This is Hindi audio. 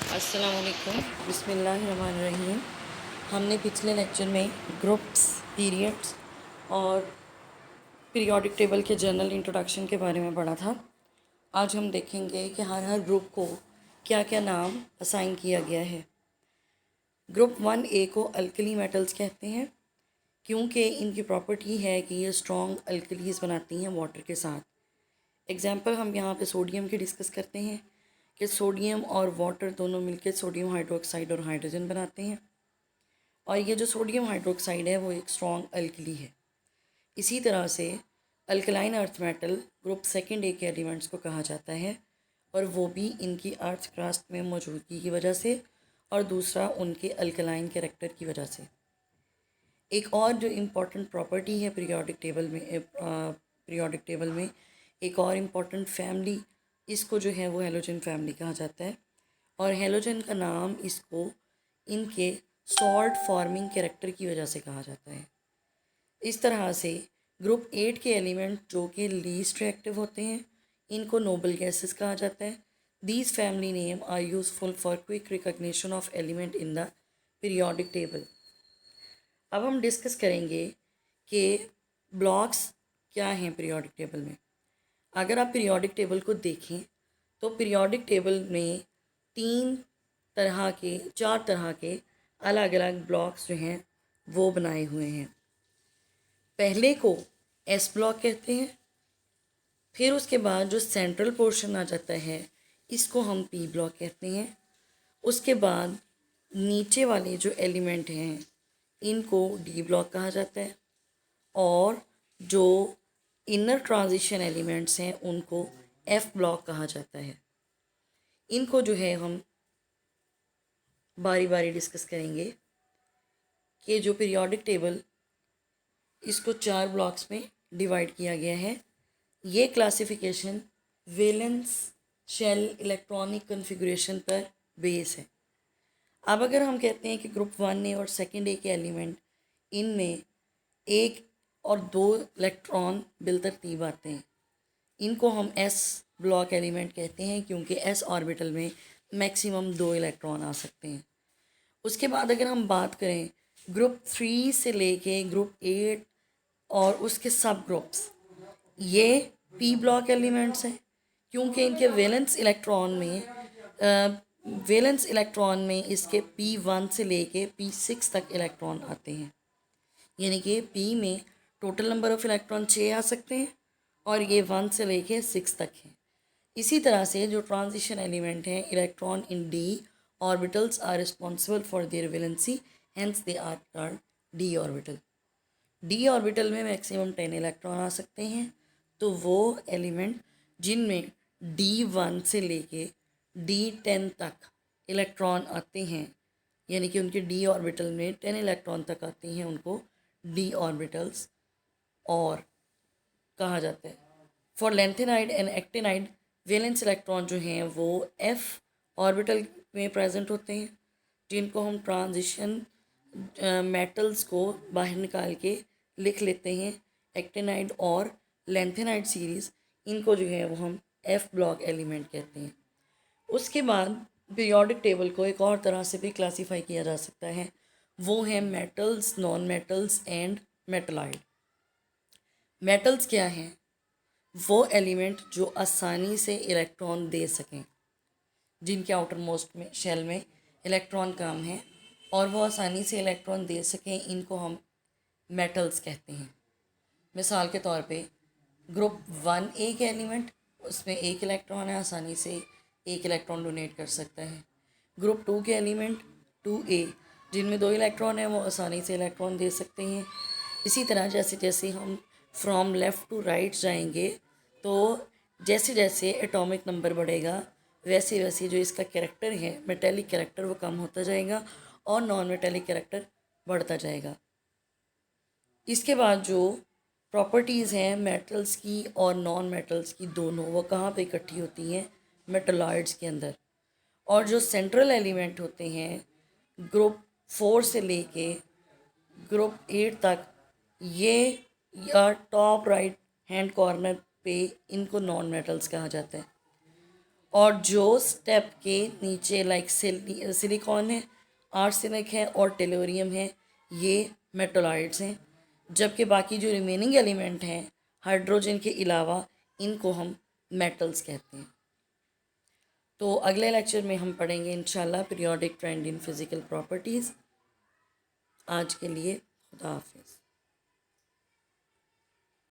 अस्सलामुअलैकुम बिस्मिल्लाहिर्रहमानिर्रहीम। हमने पिछले लेक्चर में ग्रुप्स, पीरियड्स और पीरियोडिक टेबल के जनरल इंट्रोडक्शन के बारे में पढ़ा था। आज हम देखेंगे कि हर ग्रुप को क्या क्या नाम असाइन किया गया है। ग्रुप 1A को अल्कली मेटल्स कहते हैं क्योंकि इनकी प्रॉपर्टी है कि ये स्ट्रॉन्ग अल्कलीज बनाती हैं वाटर के साथ। एग्जाम्पल हम यहाँ पे सोडियम की डिस्कस करते हैं कि सोडियम और वाटर दोनों मिलकर सोडियम हाइड्रोक्साइड और हाइड्रोजन बनाते हैं, और ये जो सोडियम हाइड्रोक्साइड है वो एक स्ट्रॉन्ग अल्कली है। इसी तरह से alkaline earth metal group 2A के एलिमेंट्स को कहा जाता है, और वो भी इनकी अर्थ क्रस्ट में मौजूदगी की वजह से, और दूसरा उनके अल्कलाइन कैरेक्टर की वजह से। एक और जो इम्पॉर्टेंट प्रॉपर्टी है पीरियोडिक टेबल में एक और इम्पॉर्टेंट फैमिली, इसको जो है वो हेलोजन फैमिली कहा जाता है, और हेलोजन का नाम इसको इनके सॉल्ट फॉर्मिंग कैरेक्टर की वजह से कहा जाता है। इस तरह से ग्रुप 8 के एलिमेंट जो कि लीस्ट रिएक्टिव होते हैं, इनको नोबल गैसेस कहा जाता है। These family name are useful for quick recognition of element in the periodic table. अब हम डिस्कस करेंगे कि ब्लॉक्स क्या हैं पीरियोडिक टेबल में। अगर आप पीरियोडिक टेबल को देखें तो पीरियोडिक टेबल में चार तरह के अलग अलग ब्लॉक्स जो हैं वो बनाए हुए हैं। पहले को एस ब्लॉक कहते हैं, फिर उसके बाद जो सेंट्रल पोर्शन आ जाता है इसको हम पी ब्लॉक कहते हैं। उसके बाद नीचे वाले जो एलिमेंट हैं इनको डी ब्लॉक कहा जाता है, और जो इनर ट्रांजिशन एलिमेंट्स हैं उनको एफ ब्लॉक कहा जाता है। इनको जो है हम बारी बारी डिस्कस करेंगे कि जो पीरियोडिक टेबल इसको 4 ब्लॉक्स में डिवाइड किया गया है। ये classification valence shell electronic configuration पर बेस है। अब अगर हम कहते हैं कि ग्रुप 1A और 2A के एलिमेंट, इनमें 1 और 2 इलेक्ट्रॉन बिलतरतीब आते हैं, इनको हम एस ब्लॉक एलिमेंट कहते हैं क्योंकि एस ऑर्बिटल में मैक्सिमम 2 इलेक्ट्रॉन आ सकते हैं। उसके बाद अगर हम बात करें ग्रुप 3 से लेके ग्रुप 8 और उसके सब ग्रुप्स, ये पी ब्लॉक एलिमेंट्स हैं क्योंकि इनके वैलेंस इलेक्ट्रॉन में इसके P1 से लेके P6 तक इलेक्ट्रॉन आते हैं, यानी कि P में टोटल नंबर ऑफ़ इलेक्ट्रॉन 6 आ सकते हैं और ये 1 से लेके 6 तक हैं। इसी तरह से जो ट्रांजिशन एलिमेंट हैं, electron in d orbitals are responsible for their valency, hence they are called d orbital. D orbital में मैक्सिमम 10 इलेक्ट्रॉन आ सकते हैं, तो वो एलिमेंट जिनमें D1 से लेके D10 तक इलेक्ट्रॉन आते हैं, यानी कि उनके डी ऑर्बिटल में 10 इलेक्ट्रॉन तक आते हैं, उनको डी ऑर्बिटल्स और कहा जाता है। For lanthanide and actinide valence electron जो हैं वो एफ ऑर्बिटल में प्रेजेंट होते हैं, जिनको हम ट्रांजिशन मेटल्स को बाहर निकाल के लिख लेते हैं एक्टिनाइड और लेंथेनाइड सीरीज़, इनको जो है वो हम एफ ब्लॉक एलिमेंट कहते हैं। उसके बाद पीरियोडिक टेबल को एक और तरह से भी क्लासीफाई किया जा सकता है, वो है metals, non metals and metalloid. Metals क्या हैं? वो एलिमेंट जो आसानी से इलेक्ट्रॉन दे सकें, जिनके आउटर मोस्ट में शेल में इलेक्ट्रॉन कम है और वो आसानी से इलेक्ट्रॉन दे सकें, इनको हम मेटल्स कहते हैं। मिसाल के तौर पे ग्रुप 1A के एलिमेंट, उसमें 1 इलेक्ट्रॉन है, आसानी से 1 इलेक्ट्रॉन डोनेट कर सकता है। ग्रुप 2 के एलिमेंट 2A, जिनमें 2 इलेक्ट्रॉन है, वो आसानी से इलेक्ट्रॉन दे सकते हैं। इसी तरह जैसे जैसे हम फ्रॉम लेफ़्ट टू राइट जाएंगे, तो जैसे जैसे एटॉमिक नंबर बढ़ेगा वैसे वैसे जो इसका कैरेक्टर है, मेटेलिक कैरेक्टर, वो कम होता जाएगा और नॉन मेटेलिक कैरेक्टर बढ़ता जाएगा। इसके बाद जो प्रॉपर्टीज़ हैं मेटल्स की और नॉन मेटल्स की दोनों, वो कहाँ पे इकट्ठी होती हैं? मेटलॉइड्स के अंदर। और जो सेंट्रल एलिमेंट होते हैं ग्रुप 4 से लेके ग्रुप 8 तक, ये या टॉप राइट हैंड कॉर्नर पे, इनको नॉन मेटल्स कहा जाता है। और जो स्टेप के नीचे लाइक सिलिकॉन है, आर्सेनिक है और टेलोरियम है, ये मेटोलाइट्स हैं, जबकि बाकी जो रिमेनिंग एलिमेंट हैं हाइड्रोजन के अलावा, इनको हम मेटल्स कहते हैं। तो अगले लेक्चर में हम पढ़ेंगे इंशाल्लाह पीरियोडिक ट्रेंड इन फिज़िकल प्रॉपर्टीज़। आज के लिए खुदा हाफिज़।